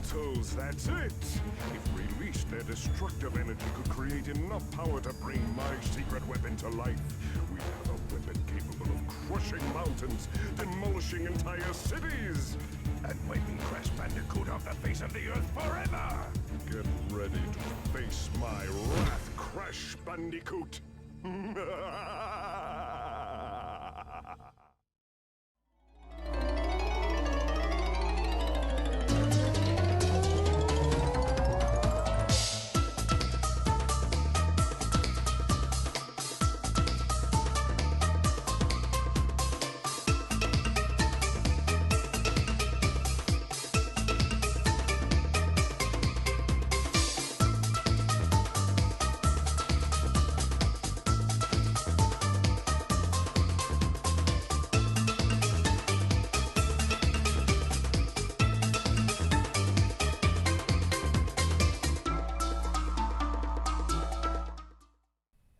portals, that's it! If released, their destructive energy could create enough power to bring my secret weapon to life. We'd have a weapon capable of crushing mountains, demolishing entire cities, and wiping Crash Bandicoot off the face of the earth forever! Get ready to face my wrath, Crash Bandicoot!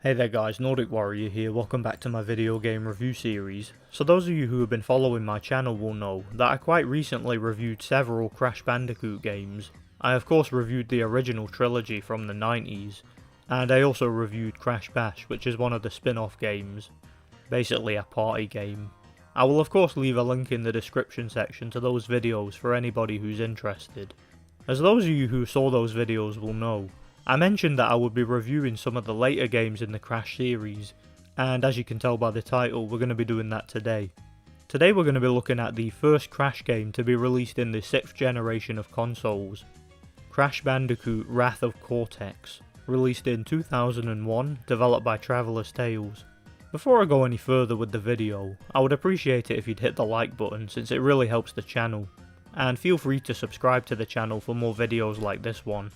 Hey there guys, Nordic Warrior here, welcome back to my video game review series. So those of you who have been following my channel will know that I quite recently reviewed several Crash Bandicoot games. I of course reviewed the original trilogy from the 90s, and I also reviewed Crash Bash, which is one of the spin-off games. Basically a party game. I will of course leave a link in the description section to those videos for anybody who's interested. As those of you who saw those videos will know, I mentioned that I would be reviewing some of the later games in the Crash series, and as you can tell by the title, we're going to be doing that today. Today we're going to be looking at the first Crash game to be released in the 6th generation of consoles, Crash Bandicoot Wrath of Cortex, released in 2001, developed by Traveller's Tales. Before I go any further with the video, I would appreciate it if you'd hit the like button since it really helps the channel, and feel free to subscribe to the channel for more videos like this one.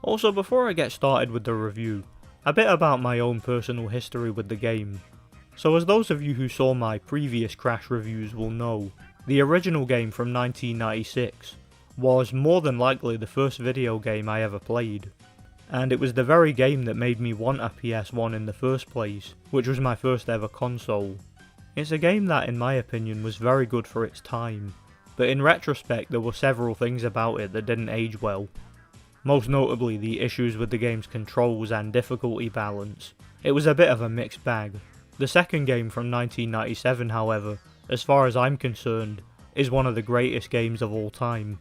Also, before I get started with the review, a bit about my own personal history with the game. So as those of you who saw my previous Crash reviews will know, the original game from 1996 was more than likely the first video game I ever played. And it was the very game that made me want a PS1 in the first place, which was my first ever console. It's a game that in my opinion was very good for its time, but in retrospect there were several things about it that didn't age well. Most notably the issues with the game's controls and difficulty balance. It was a bit of a mixed bag. The second game from 1997 however, as far as I'm concerned, is one of the greatest games of all time.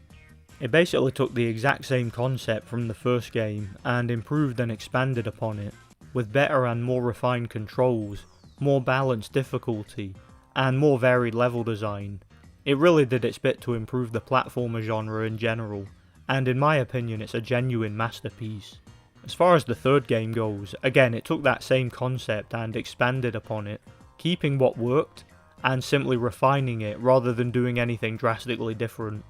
It basically took the exact same concept from the first game and improved and expanded upon it, with better and more refined controls, more balanced difficulty, and more varied level design. It really did its bit to improve the platformer genre in general, and in my opinion it's a genuine masterpiece. As far as the third game goes, again it took that same concept and expanded upon it, keeping what worked and simply refining it rather than doing anything drastically different.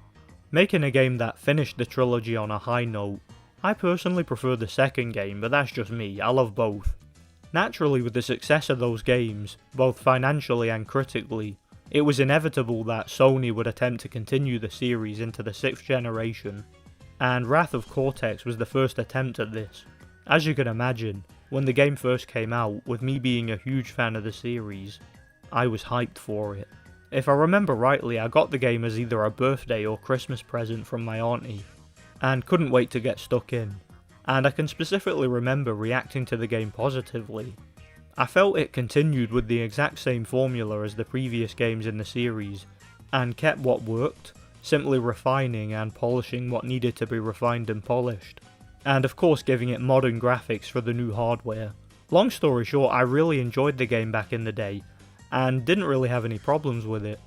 Making a game that finished the trilogy on a high note. I personally prefer the second game, but that's just me, I love both. Naturally, with the success of those games, both financially and critically, it was inevitable that Sony would attempt to continue the series into the 6th generation. And Wrath of Cortex was the first attempt at this. As you can imagine, when the game first came out, with me being a huge fan of the series, I was hyped for it. If I remember rightly, I got the game as either a birthday or Christmas present from my auntie, and couldn't wait to get stuck in. And I can specifically remember reacting to the game positively. I felt it continued with the exact same formula as the previous games in the series, and kept what worked, simply refining and polishing what needed to be refined and polished, and of course giving it modern graphics for the new hardware. Long story short, I really enjoyed the game back in the day, and didn't really have any problems with it.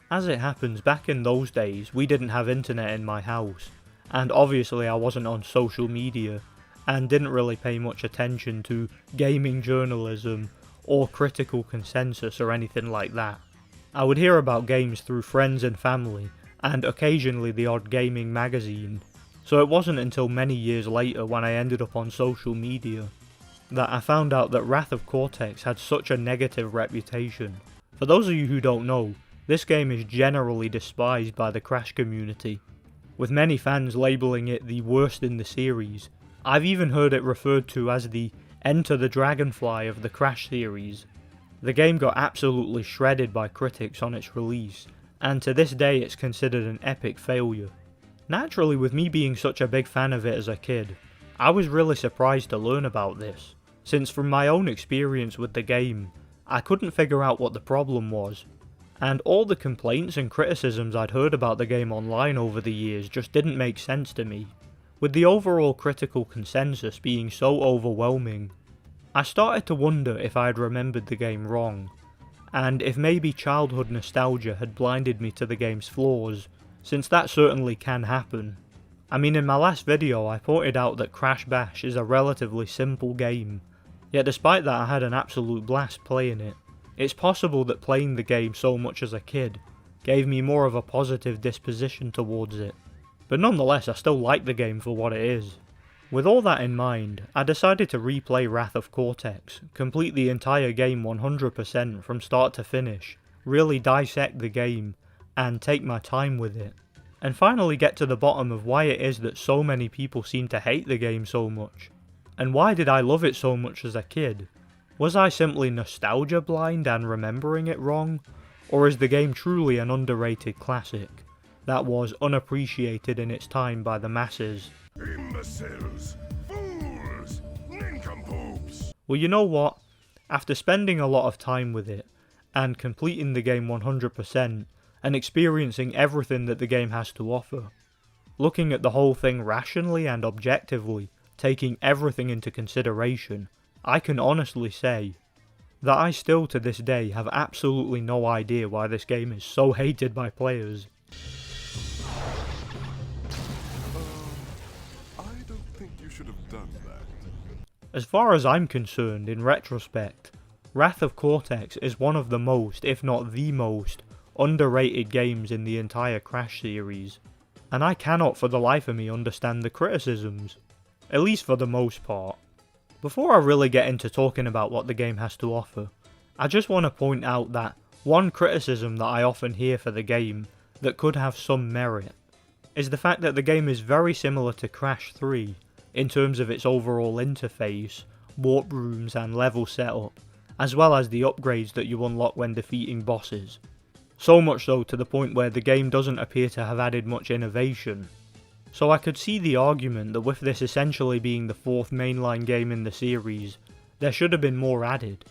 As it happens, back in those days we didn't have internet in my house, and obviously I wasn't on social media, and didn't really pay much attention to gaming journalism or critical consensus or anything like that. I would hear about games through friends and family, and occasionally the odd gaming magazine, so it wasn't until many years later when I ended up on social media that I found out that Wrath of Cortex had such a negative reputation. For those of you who don't know, this game is generally despised by the Crash community, with many fans labelling it the worst in the series. I've even heard it referred to as the Enter the Dragonfly of the Crash series. The game got absolutely shredded by critics on its release, and to this day it's considered an epic failure. Naturally, with me being such a big fan of it as a kid, I was really surprised to learn about this, since from my own experience with the game, I couldn't figure out what the problem was, and all the complaints and criticisms I'd heard about the game online over the years just didn't make sense to me. With the overall critical consensus being so overwhelming, I started to wonder if I had remembered the game wrong, and if maybe childhood nostalgia had blinded me to the game's flaws, since that certainly can happen. I mean, in my last video I pointed out that Crash Bash is a relatively simple game, yet despite that I had an absolute blast playing it. It's possible that playing the game so much as a kid gave me more of a positive disposition towards it, but nonetheless I still like the game for what it is. With all that in mind, I decided to replay Wrath of Cortex, complete the entire game 100% from start to finish, really dissect the game, and take my time with it, and finally get to the bottom of why it is that so many people seem to hate the game so much. And why did I love it so much as a kid? Was I simply nostalgia blind and remembering it wrong? Or is the game truly an underrated classic that was unappreciated in its time by the masses? Imbeciles! Fools! Nincompoops! Well, you know what? After spending a lot of time with it, and completing the game 100%, and experiencing everything that the game has to offer, looking at the whole thing rationally and objectively, taking everything into consideration, I can honestly say that I still to this day have absolutely no idea why this game is so hated by players. I don't think you should have done that. As far as I'm concerned, in retrospect, Wrath of Cortex is one of the most, if not the most, underrated games in the entire Crash series, and I cannot for the life of me understand the criticisms, at least for the most part. Before I really get into talking about what the game has to offer, I just want to point out that one criticism that I often hear for the game that could have some merit is the fact that the game is very similar to Crash 3 in terms of its overall interface, warp rooms and level setup, as well as the upgrades that you unlock when defeating bosses. So much so to the point where the game doesn't appear to have added much innovation. So I could see the argument that with this essentially being the fourth mainline game in the series, there should have been more added,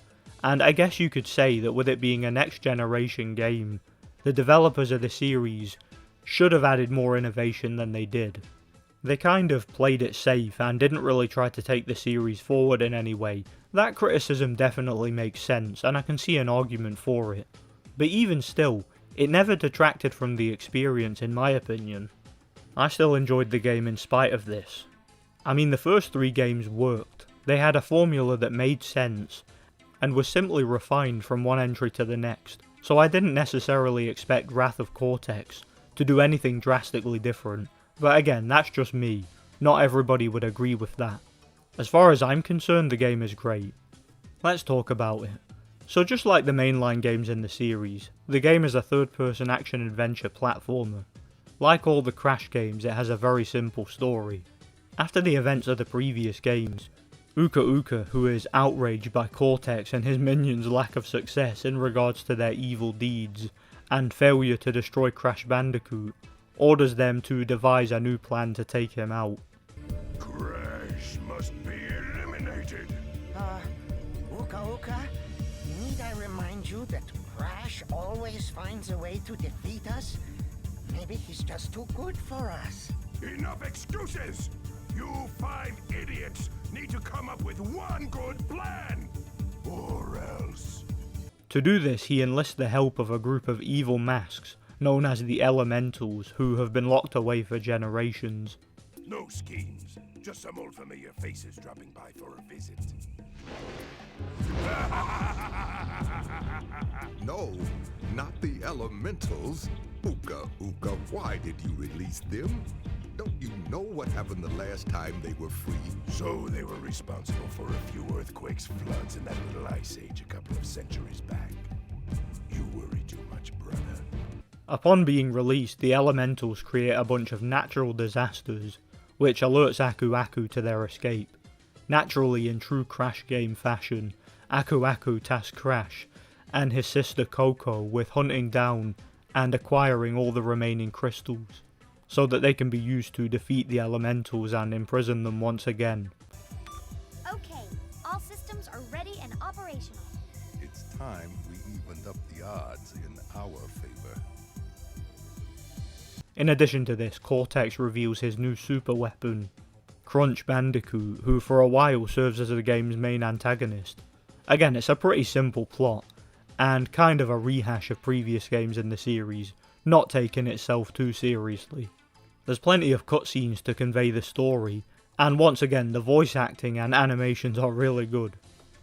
and I guess you could say that with it being a next generation game, the developers of the series should have added more innovation than they did. They kind of played it safe and didn't really try to take the series forward in any way. That criticism definitely makes sense, and I can see an argument for it. But even still, it never detracted from the experience in my opinion. I still enjoyed the game in spite of this. I mean, the first 3 games worked. They had a formula that made sense, and was simply refined from one entry to the next, so I didn't necessarily expect Wrath of Cortex to do anything drastically different, but again, that's just me. Not everybody would agree with that. As far as I'm concerned, the game is great. Let's talk about it. So just like the mainline games in the series, the game is a third-person action-adventure platformer. Like all the Crash games, it has a very simple story. After the events of the previous games, Uka Uka, who is outraged by Cortex and his minions' lack of success in regards to their evil deeds and failure to destroy Crash Bandicoot, orders them to devise a new plan to take him out. Crash must be eliminated. Uka Uka, need I remind you that Crash always finds a way to defeat us? Maybe he's just too good for us. Enough excuses! You 5 idiots need to come up with one good plan! Or else... To do this, he enlists the help of a group of evil masks known as the Elementals, who have been locked away for generations. No schemes, just some old familiar faces dropping by for a visit. No, not the Elementals. Uka Uka, why did you release them? Don't you know what happened the last time they were free? So they were responsible for a few earthquakes, floods, and that little ice age a couple of centuries back. You worry too much, brother. Upon being released, the Elementals create a bunch of natural disasters, which alerts Aku Aku to their escape. Naturally, in true Crash game fashion, Aku Aku tasks Crash and his sister Coco with hunting down and acquiring all the remaining crystals. so that they can be used to defeat the elementals and imprison them once again. Okay, all systems are ready and operational. It's time we evened up the odds in our favor. In addition to this, Cortex reveals his new super weapon, Crunch Bandicoot, who for a while serves as the game's main antagonist. Again, it's a pretty simple plot, and kind of a rehash of previous games in the series, not taking itself too seriously. There's plenty of cutscenes to convey the story, and once again the voice acting and animations are really good.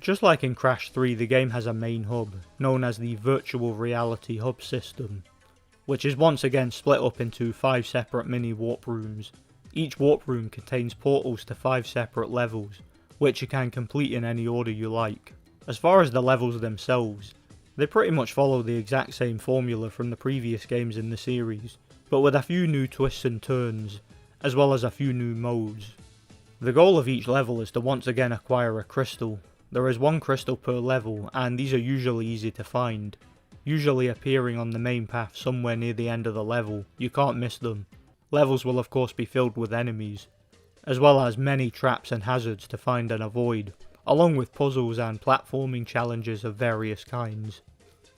Just like in Crash 3, the game has a main hub, known as the Virtual Reality Hub system, which is once again split up into 5 separate mini warp rooms. Each warp room contains portals to 5 separate levels, which you can complete in any order you like. As far as the levels themselves, they pretty much follow the exact same formula from the previous games in the series, but with a few new twists and turns, as well as a few new modes. The goal of each level is to once again acquire a crystal. There is 1 crystal per level, and these are usually easy to find, usually appearing on the main path somewhere near the end of the level. You can't miss them. Levels will of course be filled with enemies, as well as many traps and hazards to find and avoid, along with puzzles and platforming challenges of various kinds.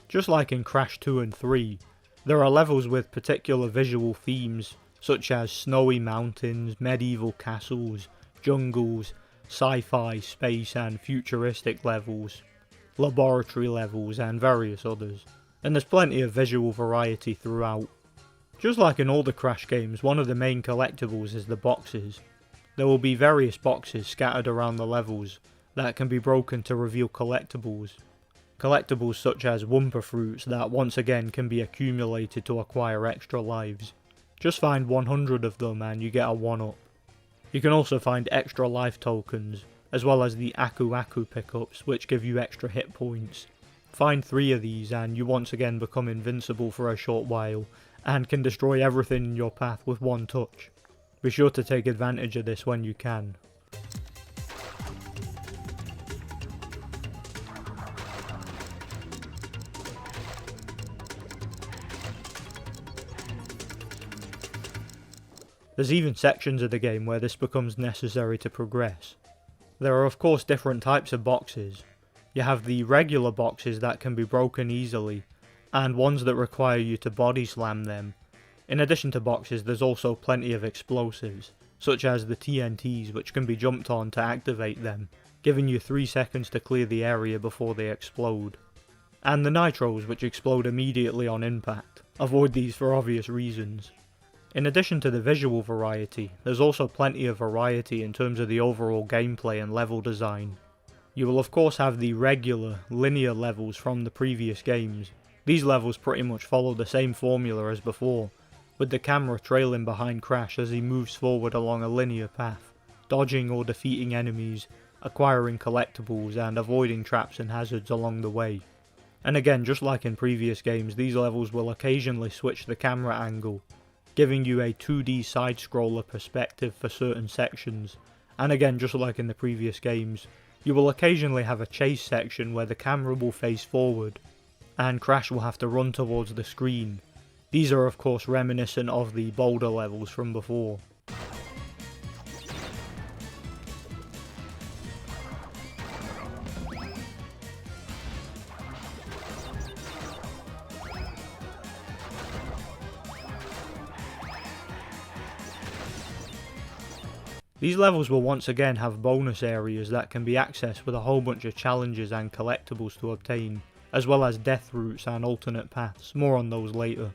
Just like in Crash 2 and 3, there are levels with particular visual themes, such as snowy mountains, medieval castles, jungles, sci-fi, space and futuristic levels, laboratory levels and various others, and there's plenty of visual variety throughout. Just like in all the Crash games, one of the main collectibles is the boxes. There will be various boxes scattered around the levels that can be broken to reveal collectibles. Collectibles such as Wumpa Fruits that once again can be accumulated to acquire extra lives. Just find 100 of them and you get a 1-up. You can also find extra life tokens, as well as the Aku Aku pickups which give you extra hit points. Find 3 of these and you once again become invincible for a short while, and can destroy everything in your path with 1 touch. Be sure to take advantage of this when you can. There's even sections of the game where this becomes necessary to progress. There are of course different types of boxes. You have the regular boxes that can be broken easily, and ones that require you to body slam them. In addition to boxes, there's also plenty of explosives, such as the TNTs which can be jumped on to activate them, giving you 3 seconds to clear the area before they explode. And the nitros which explode immediately on impact. Avoid these for obvious reasons. In addition to the visual variety, there's also plenty of variety in terms of the overall gameplay and level design. You will of course have the regular, linear levels from the previous games. These levels pretty much follow the same formula as before, with the camera trailing behind Crash as he moves forward along a linear path, dodging or defeating enemies, acquiring collectibles and avoiding traps and hazards along the way. And again, just like in previous games, these levels will occasionally switch the camera angle, giving you a 2D side-scroller perspective for certain sections, and again just like in the previous games, you will occasionally have a chase section where the camera will face forward, and Crash will have to run towards the screen. These are of course reminiscent of the boulder levels from before. These levels will once again have bonus areas that can be accessed with a whole bunch of challenges and collectibles to obtain, as well as death routes and alternate paths, more on those later.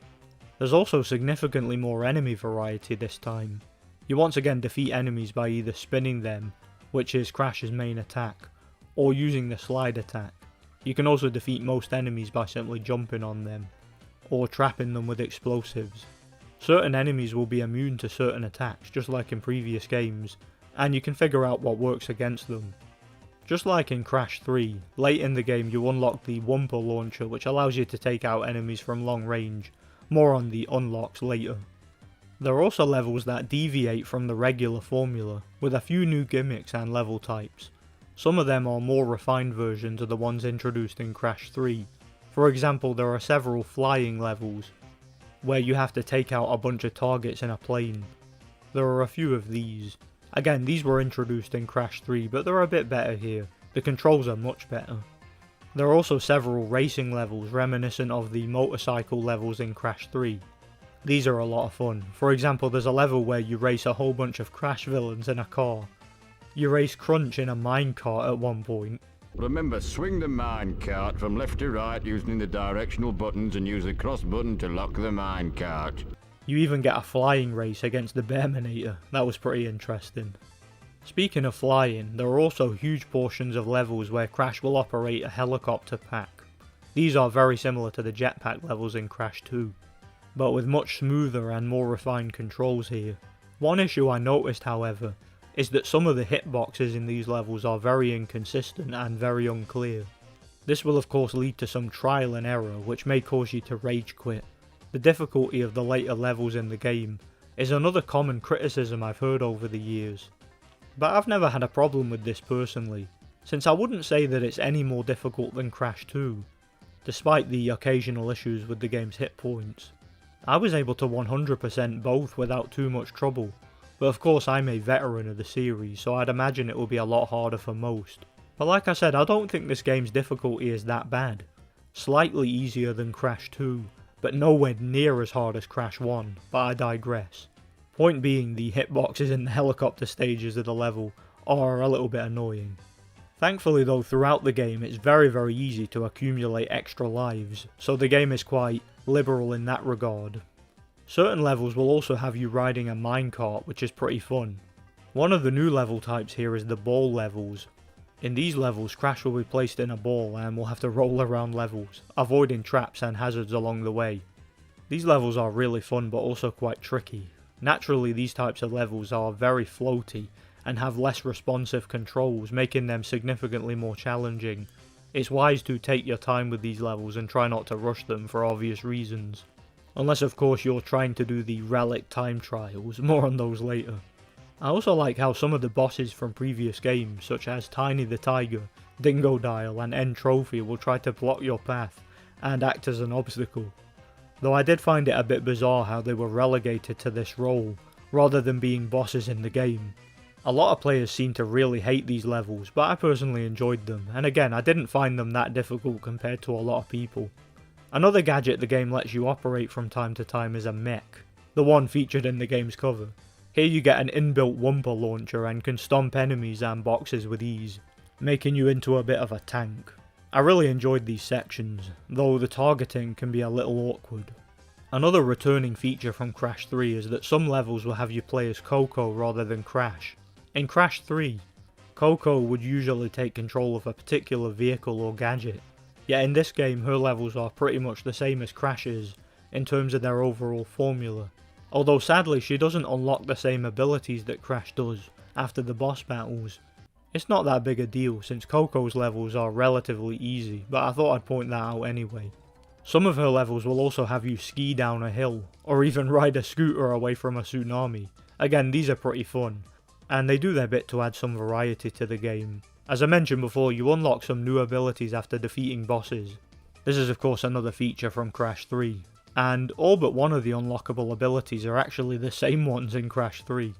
There's also significantly more enemy variety this time. You once again defeat enemies by either spinning them, which is Crash's main attack, or using the slide attack. You can also defeat most enemies by simply jumping on them, or trapping them with explosives. Certain enemies will be immune to certain attacks, just like in previous games, and you can figure out what works against them. Just like in Crash 3, late in the game you unlock the Wumpa launcher which allows you to take out enemies from long range, more on the unlocks later. There are also levels that deviate from the regular formula, with a few new gimmicks and level types. Some of them are more refined versions of the ones introduced in Crash 3. For example, there are several flying levels. where you have to take out a bunch of targets in a plane. There are a few of these. Again, these were introduced in Crash 3, but they're a bit better here. The controls are much better. There are also several racing levels reminiscent of the motorcycle levels in Crash 3. These are a lot of fun. For example, there's a level where you race a whole bunch of Crash villains in a car. You race Crunch in a minecart at one point. Remember, swing the minecart from left to right using the directional buttons and use the cross button to lock the minecart. You even get a flying race against the Bearminator. That was pretty interesting. Speaking of flying, there are also huge portions of levels where Crash will operate a helicopter pack. These are very similar to the jetpack levels in Crash 2, but with much smoother and more refined controls here. One issue I noticed, however, is that some of the hitboxes in these levels are very inconsistent and very unclear. This will of course lead to some trial and error, which may cause you to rage quit. The difficulty of the later levels in the game is another common criticism I've heard over the years. But I've never had a problem with this personally, since I wouldn't say that it's any more difficult than Crash 2, despite the occasional issues with the game's hit points. I was able to 100% both without too much trouble, but of course I'm a veteran of the series, so I'd imagine it will be a lot harder for most. But like I said, I don't think this game's difficulty is that bad. Slightly easier than Crash 2, but nowhere near as hard as Crash 1, but I digress. Point being, the hitboxes in the helicopter stages of the level are a little bit annoying. Thankfully though, throughout the game it's very easy to accumulate extra lives, so the game is quite liberal in that regard. Certain levels will also have you riding a minecart, which is pretty fun. One of the new level types here is the ball levels. In these levels, Crash will be placed in a ball and will have to roll around levels, avoiding traps and hazards along the way. These levels are really fun but also quite tricky. Naturally, these types of levels are very floaty and have less responsive controls, making them significantly more challenging. It's wise to take your time with these levels and try not to rush them for obvious reasons. Unless of course you're trying to do the relic time trials, more on those later. I also like how some of the bosses from previous games, such as Tiny the Tiger, Dingo Dial and End Trophy, will try to block your path and act as an obstacle. Though I did find it a bit bizarre how they were relegated to this role, rather than being bosses in the game. A lot of players seem to really hate these levels, but I personally enjoyed them, and again I didn't find them that difficult compared to a lot of people. Another gadget the game lets you operate from time to time is a mech, the one featured in the game's cover. Here you get an inbuilt Wumper launcher and can stomp enemies and boxes with ease, making you into a bit of a tank. I really enjoyed these sections, though the targeting can be a little awkward. Another returning feature from Crash 3 is that some levels will have you play as Coco rather than Crash. In Crash 3, Coco would usually take control of a particular vehicle or gadget, yet in this game her levels are pretty much the same as Crash's in terms of their overall formula. Although sadly she doesn't unlock the same abilities that Crash does after the boss battles. It's not that big a deal since Coco's levels are relatively easy, but I thought I'd point that out anyway. Some of her levels will also have you ski down a hill, or even ride a scooter away from a tsunami. Again, these are pretty fun, and they do their bit to add some variety to the game. As I mentioned before, you unlock some new abilities after defeating bosses. This is of course another feature from Crash 3, and all but one of the unlockable abilities are actually the same ones in Crash 3.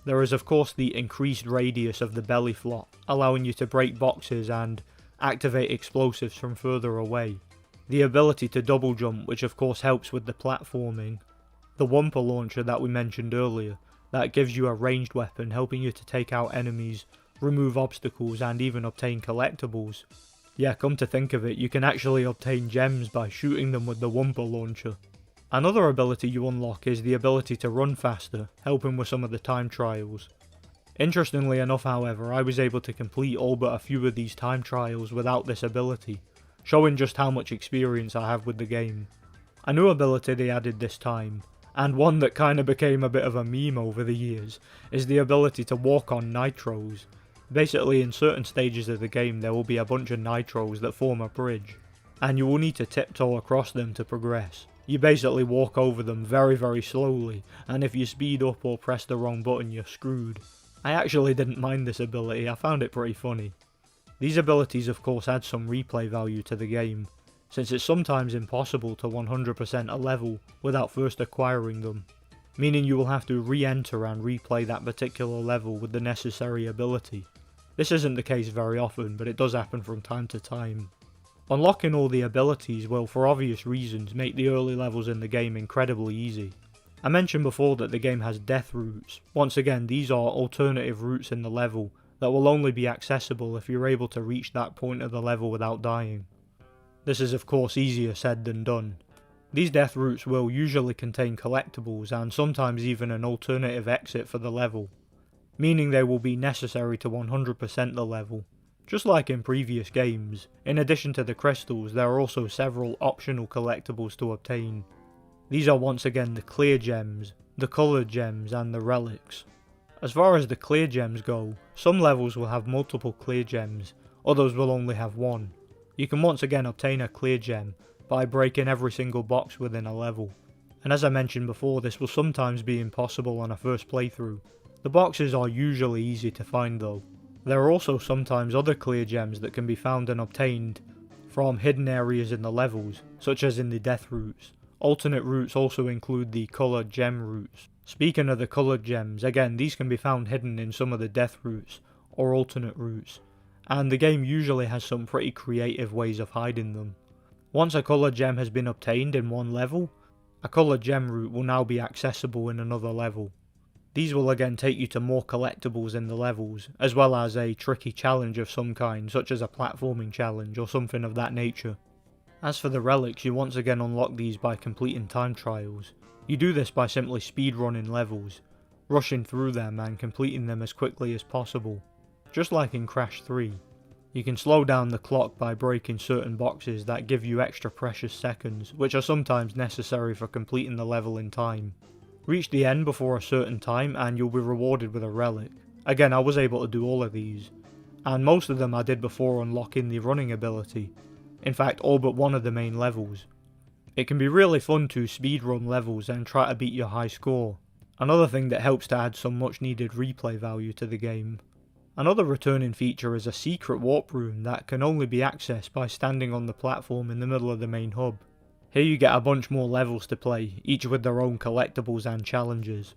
There is of course the increased radius of the belly flop, allowing you to break boxes and activate explosives from further away. The ability to double jump, which of course helps with the platforming. The Wumper launcher that we mentioned earlier, that gives you a ranged weapon helping you to take out enemies, remove obstacles and even obtain collectibles. Yeah, come to think of it, you can actually obtain gems by shooting them with the Wumper launcher. Another ability you unlock is the ability to run faster, helping with some of the time trials. Interestingly enough however, I was able to complete all but a few of these time trials without this ability, showing just how much experience I have with the game. A new ability they added this time, and one that kinda became a bit of a meme over the years, is the ability to walk on nitros. Basically in certain stages of the game there will be a bunch of nitros that form a bridge, and you will need to tiptoe across them to progress. You basically walk over them very slowly, and if you speed up or press the wrong button you're screwed. I actually didn't mind this ability, I found it pretty funny. These abilities of course add some replay value to the game, since it's sometimes impossible to 100% a level without first acquiring them, meaning you will have to re-enter and replay that particular level with the necessary ability. This isn't the case very often, but it does happen from time to time. Unlocking all the abilities will, for obvious reasons, make the early levels in the game incredibly easy. I mentioned before that the game has death routes. Once again, these are alternative routes in the level that will only be accessible if you're able to reach that point of the level without dying. This is of course easier said than done. These death routes will usually contain collectibles and sometimes even an alternative exit for the level, meaning they will be necessary to 100% the level. Just like in previous games, in addition to the crystals, there are also several optional collectibles to obtain. These are once again the clear gems, the coloured gems and the relics. As far as the clear gems go, some levels will have multiple clear gems, others will only have one. You can once again obtain a clear gem by breaking every single box within a level, and as I mentioned before, this will sometimes be impossible on a first playthrough. The boxes are usually easy to find though. There are also sometimes other clear gems that can be found and obtained from hidden areas in the levels, such as in the death routes. Alternate routes also include the coloured gem routes. Speaking of the coloured gems, again these can be found hidden in some of the death routes or alternate routes, and the game usually has some pretty creative ways of hiding them. Once a coloured gem has been obtained in one level, a coloured gem route will now be accessible in another level. These will again take you to more collectibles in the levels, as well as a tricky challenge of some kind, such as a platforming challenge or something of that nature. As for the relics, you once again unlock these by completing time trials. You do this by simply speedrunning levels, rushing through them and completing them as quickly as possible. Just like in Crash 3, you can slow down the clock by breaking certain boxes that give you extra precious seconds, which are sometimes necessary for completing the level in time. Reach the end before a certain time and you'll be rewarded with a relic. Again, I was able to do all of these, and most of them I did before unlocking the running ability. In fact, all but one of the main levels. It can be really fun to speedrun levels and try to beat your high score. Another thing that helps to add some much needed replay value to the game. Another returning feature is a secret warp room that can only be accessed by standing on the platform in the middle of the main hub. Here you get a bunch more levels to play, each with their own collectibles and challenges.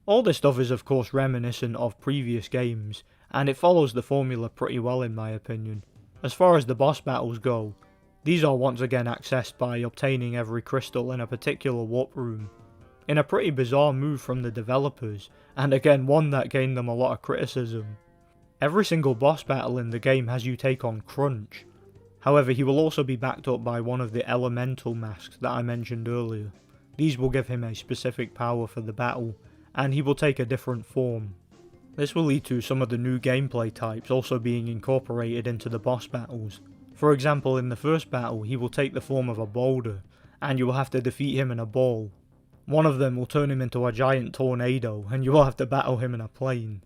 All this stuff is of course reminiscent of previous games, and it follows the formula pretty well in my opinion. As far as the boss battles go, these are once again accessed by obtaining every crystal in a particular warp room. In a pretty bizarre move from the developers, and again one that gained them a lot of criticism. Every single boss battle in the game has you take on Crunch. However, he will also be backed up by one of the elemental masks that I mentioned earlier. These will give him a specific power for the battle, and he will take a different form. This will lead to some of the new gameplay types also being incorporated into the boss battles. For example, in the first battle he will take the form of a boulder, and you will have to defeat him in a ball. One of them will turn him into a giant tornado, and you will have to battle him in a plane.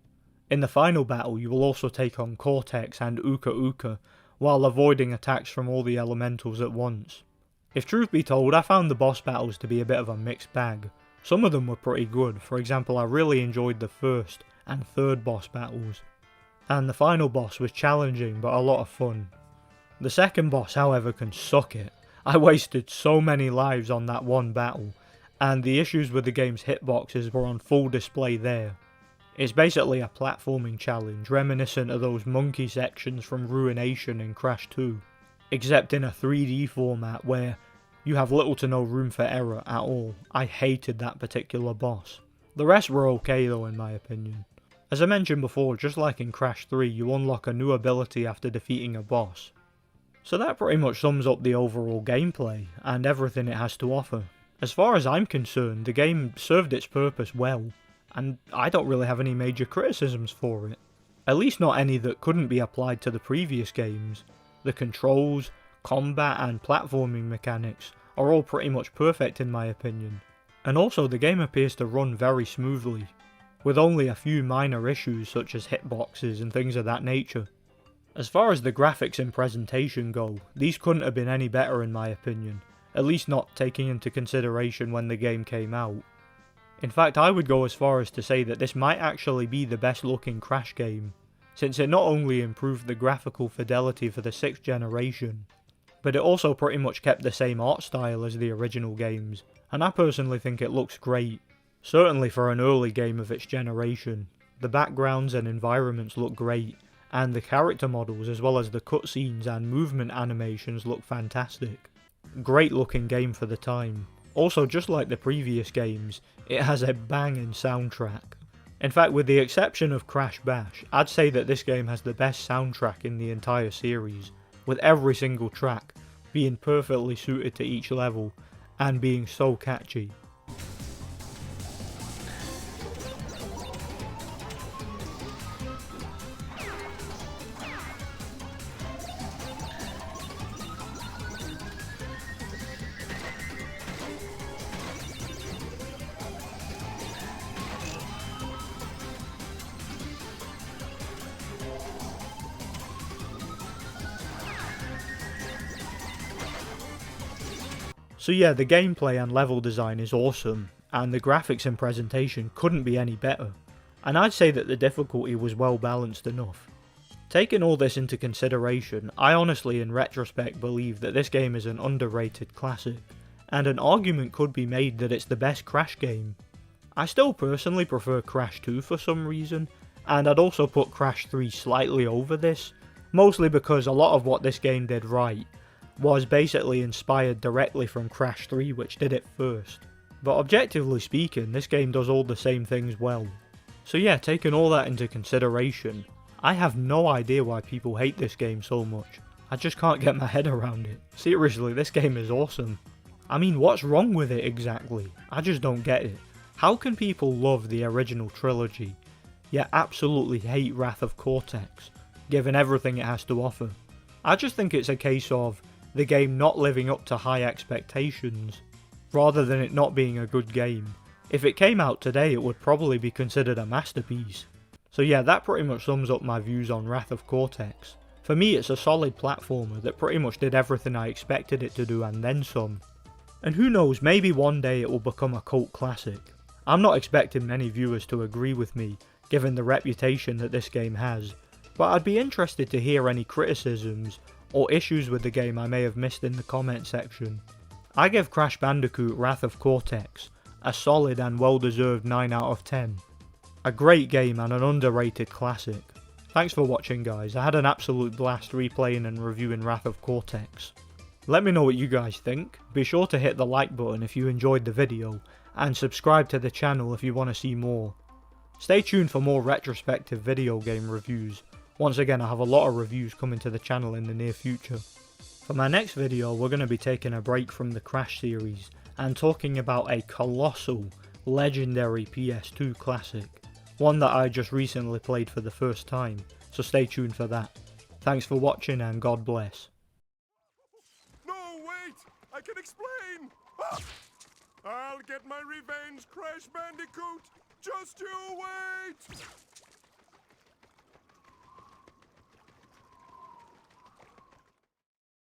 In the final battle you will also take on Cortex and Uka Uka, while avoiding attacks from all the elementals at once. If truth be told, I found the boss battles to be a bit of a mixed bag. Some of them were pretty good. For example, I really enjoyed the first and third boss battles, and the final boss was challenging but a lot of fun. The second boss however can suck it. I wasted so many lives on that one battle, and the issues with the game's hitboxes were on full display there. It's basically a platforming challenge reminiscent of those monkey sections from Ruination in Crash 2, except in a 3D format where you have little to no room for error at all. I hated that particular boss. The rest were okay though in my opinion. As I mentioned before, just like in Crash 3, you unlock a new ability after defeating a boss. So that pretty much sums up the overall gameplay and everything it has to offer. As far as I'm concerned, the game served its purpose well, and I don't really have any major criticisms for it. At least not any that couldn't be applied to the previous games. The controls, combat and platforming mechanics are all pretty much perfect in my opinion. And also the game appears to run very smoothly, with only a few minor issues such as hitboxes and things of that nature. As far as the graphics and presentation go, these couldn't have been any better in my opinion, at least not taking into consideration when the game came out. In fact, I would go as far as to say that this might actually be the best looking Crash game, since it not only improved the graphical fidelity for the 6th generation, but it also pretty much kept the same art style as the original games, and I personally think it looks great. Certainly for an early game of its generation, the backgrounds and environments look great, and the character models as well as the cutscenes and movement animations look fantastic. Great looking game for the time. Also, just like the previous games, it has a banging soundtrack. In fact, with the exception of Crash Bash, I'd say that this game has the best soundtrack in the entire series, with every single track being perfectly suited to each level and being so catchy. So yeah, the gameplay and level design is awesome, and the graphics and presentation couldn't be any better, and I'd say that the difficulty was well balanced enough. Taking all this into consideration, I honestly in retrospect believe that this game is an underrated classic, and an argument could be made that it's the best Crash game. I still personally prefer Crash 2 for some reason, and I'd also put Crash 3 slightly over this, mostly because a lot of what this game did right was basically inspired directly from Crash 3, which did it first. But objectively speaking, this game does all the same things well. So yeah, taking all that into consideration, I have no idea why people hate this game so much. I just can't get my head around it. Seriously, this game is awesome. I mean, what's wrong with it exactly? I just don't get it. How can people love the original trilogy, yet absolutely hate Wrath of Cortex, given everything it has to offer? I just think it's a case of the game not living up to high expectations, rather than it not being a good game. If it came out today, it would probably be considered a masterpiece. So yeah, that pretty much sums up my views on Wrath of Cortex. For me, it's a solid platformer that pretty much did everything I expected it to do and then some. And who knows, maybe one day it will become a cult classic. I'm not expecting many viewers to agree with me, given the reputation that this game has, but I'd be interested to hear any criticisms or issues with the game I may have missed in the comment section. I give Crash Bandicoot Wrath of Cortex a solid and well-deserved 9 out of 10. A great game and an underrated classic. Thanks for watching guys, I had an absolute blast replaying and reviewing Wrath of Cortex. Let me know what you guys think, be sure to hit the like button if you enjoyed the video, and subscribe to the channel if you want to see more. Stay tuned for more retrospective video game reviews. Once again, I have a lot of reviews coming to the channel in the near future. For my next video, we're going to be taking a break from the Crash series and talking about a colossal, legendary PS2 classic. One that I just recently played for the first time, so stay tuned for that. Thanks for watching and God bless. No, wait! I can explain! Ah! I'll get my revenge, Crash Bandicoot! Just you wait!